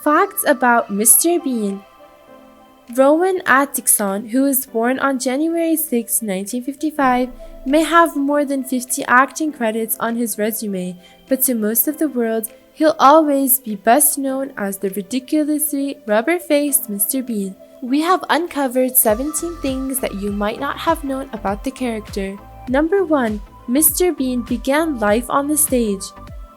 Facts about Mr. Bean. Rowan Atkinson, who was born on January 6, 1955, may have more than 50 acting credits on his resume, but to most of the world, he'll always be best known as the ridiculously rubber-faced Mr. Bean. We have uncovered 17 things that you might not have known about the character. Number 1. Mr. Bean began life on the stage.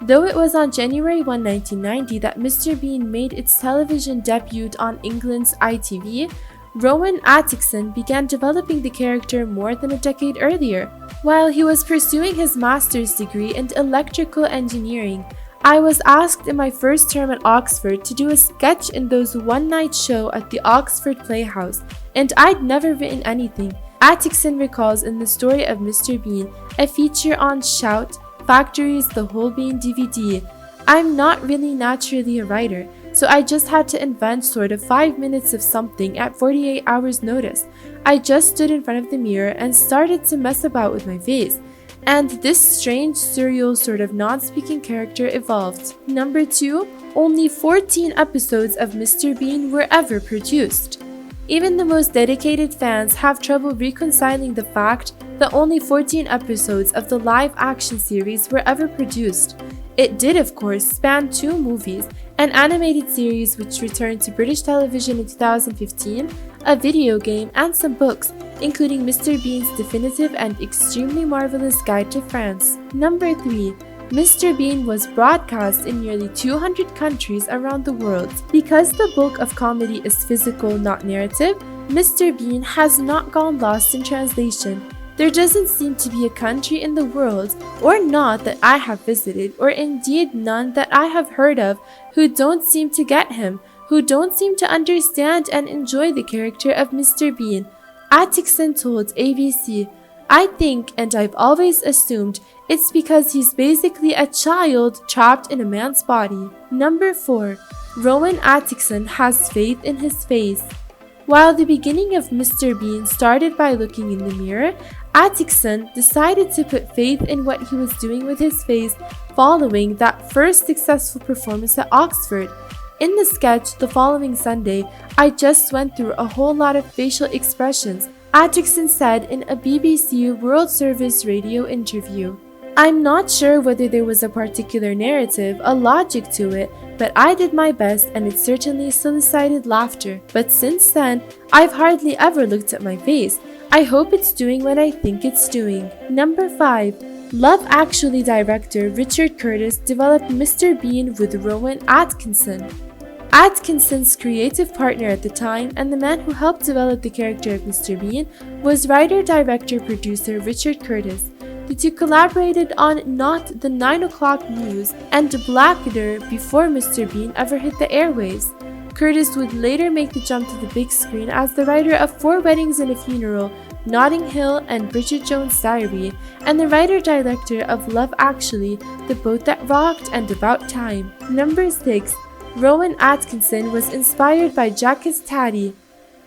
Though it was on January 1, 1990 that Mr. Bean made its television debut on England's ITV, Rowan Atkinson began developing the character more than a decade earlier. While he was pursuing his master's degree in electrical engineering, I was asked in my first term at Oxford to do a sketch in those one-night show at the Oxford Playhouse, and I'd never written anything. Atkinson recalls in The Story of Mr. Bean, a feature on Shout, Factory's The Whole Bean DVD. I'm not really naturally a writer, so I just had to invent sort of 5 minutes of something at 48 hours notice. I just stood in front of the mirror and started to mess about with my face, and this strange, surreal sort of non-speaking character evolved. Number 2. Only 14 episodes of Mr. Bean were ever produced. Even the most dedicated fans have trouble reconciling the fact that only 14 episodes of the live-action series were ever produced. It did, of course, span 2 movies, an animated series which returned to British television in 2015, a video game, and some books, including Mr. Bean's definitive and extremely marvelous Guide to France. Number 3. Mr. Bean was broadcast in nearly 200 countries around the world. Because the bulk of comedy is physical, not narrative, Mr. Bean has not gone lost in translation. There doesn't seem to be a country in the world, or not that I have visited, or indeed none that I have heard of, who don't seem to get him, who don't seem to understand and enjoy the character of Mr. Bean. Atkinson told ABC, "I think, and I've always assumed, it's because he's basically a child trapped in a man's body." Number 4. Rowan Atkinson has faith in his face. While the beginning of Mr. Bean started by looking in the mirror, Atkinson decided to put faith in what he was doing with his face following that first successful performance at Oxford. In the sketch the following Sunday, "I just went through a whole lot of facial expressions," Atkinson said in a BBC World Service radio interview. "I'm not sure whether there was a particular narrative, a logic to it, but I did my best and it certainly solicited laughter. But since then, I've hardly ever looked at my face. I hope it's doing what I think it's doing." Number 5. Love Actually director Richard Curtis developed Mr. Bean with Rowan Atkinson. Atkinson's creative partner at the time and the man who helped develop the character of Mr. Bean was writer-director-producer Richard Curtis. The two collaborated on Not the 9 O'Clock News and Blackadder before Mr. Bean ever hit the airwaves. Curtis would later make the jump to the big screen as the writer of 4 Weddings and a Funeral, Notting Hill, and Bridget Jones' Diary, and the writer-director of Love Actually, The Boat That Rocked, and About Time. Number 6. Rowan Atkinson was inspired by Jacques Tati.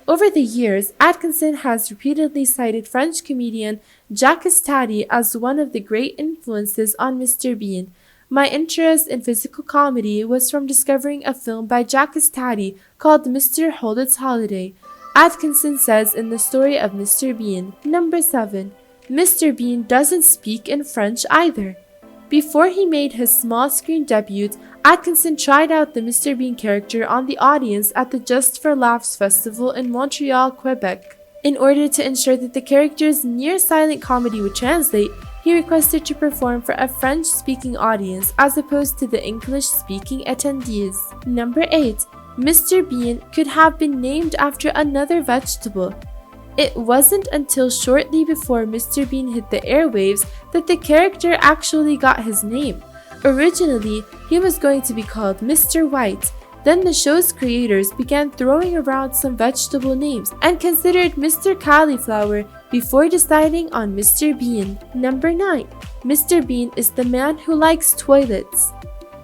Over the years, Atkinson has repeatedly cited French comedian Jacques Tati as one of the great influences on Mr. Bean. "My interest in physical comedy was from discovering a film by Jacques Tati called Mr. Hollett's Holiday," Atkinson says in The Story of Mr. Bean. Number 7. Mr. Bean doesn't speak in French either. Before he made his small-screen debut, Atkinson tried out the Mr. Bean character on the audience at the Just for Laughs festival in Montreal, Quebec. In order to ensure that the character's near-silent comedy would translate, he requested to perform for a French-speaking audience as opposed to the English-speaking attendees. Number 8. Mr. Bean could have been named after another vegetable. It wasn't until shortly before Mr. Bean hit the airwaves that the character actually got his name. Originally, he was going to be called Mr. White. Then the show's creators began throwing around some vegetable names and considered Mr. Cauliflower before deciding on Mr. Bean. Number 9. Mr. Bean is the man who likes toilets.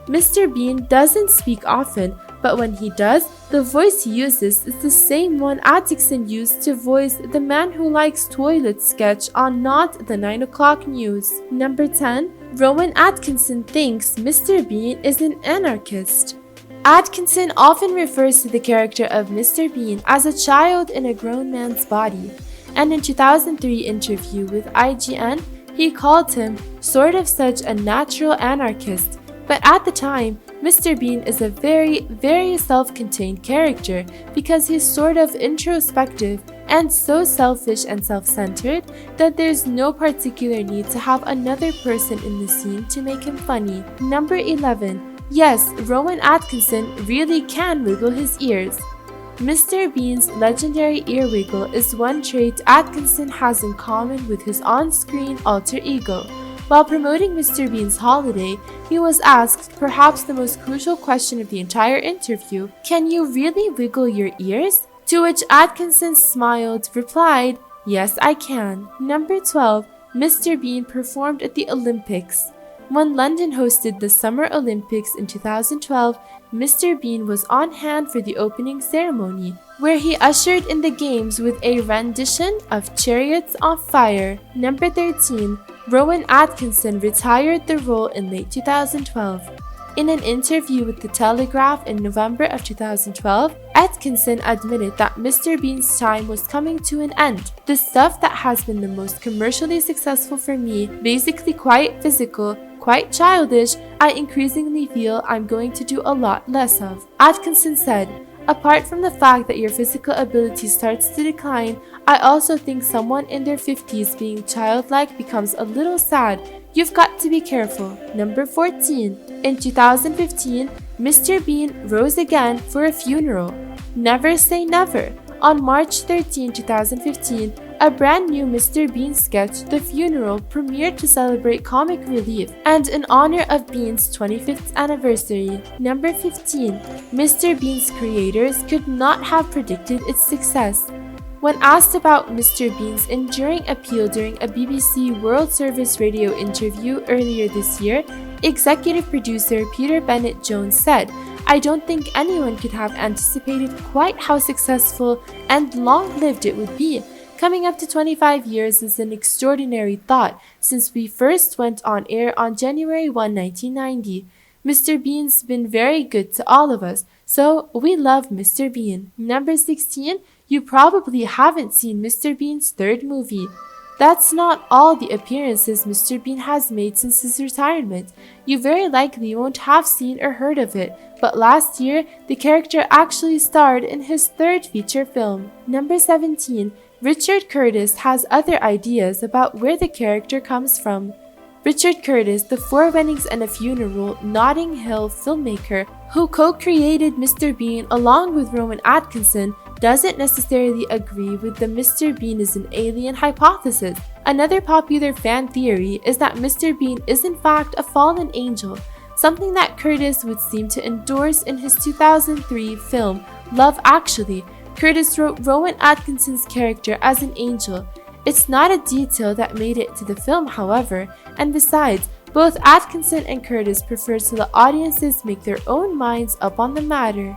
Mr. Bean doesn't speak often, but when he does, the voice he uses is the same one Atkinson used to voice the Man Who Likes Toilets sketch on Not the 9 O'Clock News. Number 10. Rowan Atkinson thinks Mr. Bean is an anarchist. Atkinson often refers to the character of Mr. Bean as a child in a grown man's body, and in 2003 interview with IGN, he called him sort of such a natural anarchist. But at the time, Mr. Bean is a very self-contained character because he's sort of introspective and so selfish and self-centered that there's no particular need to have another person in the scene to make him funny. Number 11. Yes, Rowan Atkinson really can wiggle his ears. Mr. Bean's legendary ear wiggle is one trait Atkinson has in common with his on-screen alter ego. While promoting Mr. Bean's holiday, he was asked perhaps the most crucial question of the entire interview, "Can you really wiggle your ears?" To which Atkinson smiled, replied, "Yes, I can." Number 12. Mr. Bean performed at the Olympics. When London hosted the Summer Olympics in 2012, Mr. Bean was on hand for the opening ceremony, where he ushered in the games with a rendition of Chariots on Fire. Number 13. Rowan Atkinson retired the role in late 2012. In an interview with The Telegraph in November of 2012, Atkinson admitted that Mr. Bean's time was coming to an end. "The stuff that has been the most commercially successful for me, basically quite physical, quite childish, I increasingly feel I'm going to do a lot less of." Atkinson said, "Apart from the fact that your physical ability starts to decline, I also think someone in their 50s being childlike becomes a little sad. You've got to be careful." Number 14. In 2015, Mr. Bean rose again for a funeral. Never say never. On March 13, 2015, a brand new Mr. Bean sketch, The Funeral, premiered to celebrate comic relief and in honor of Bean's 25th anniversary. Number 15. Mr. Bean's creators could not have predicted its success. When asked about Mr. Bean's enduring appeal during a BBC World Service Radio interview earlier this year, executive producer Peter Bennett Jones said, "I don't think anyone could have anticipated quite how successful and long-lived it would be. Coming up to 25 years is an extraordinary thought since we first went on air on January 1, 1990. Mr. Bean's been very good to all of us, so we love Mr. Bean." Number 16. You probably haven't seen Mr. Bean's third movie. That's not all the appearances Mr. Bean has made since his retirement. You very likely won't have seen or heard of it, but last year, the character actually starred in his third feature film. Number 17. Richard Curtis has other ideas about where the character comes from. Richard Curtis, the Four Weddings and a Funeral Notting Hill filmmaker who co-created Mr. Bean along with Rowan Atkinson, doesn't necessarily agree with the Mr. Bean is an alien hypothesis. Another popular fan theory is that Mr. Bean is in fact a fallen angel, something that Curtis would seem to endorse in his 2003 film Love Actually. Curtis wrote Rowan Atkinson's character as an angel. It's not a detail that made it to the film, however, and besides, both Atkinson and Curtis prefer to let audiences make their own minds up on the matter.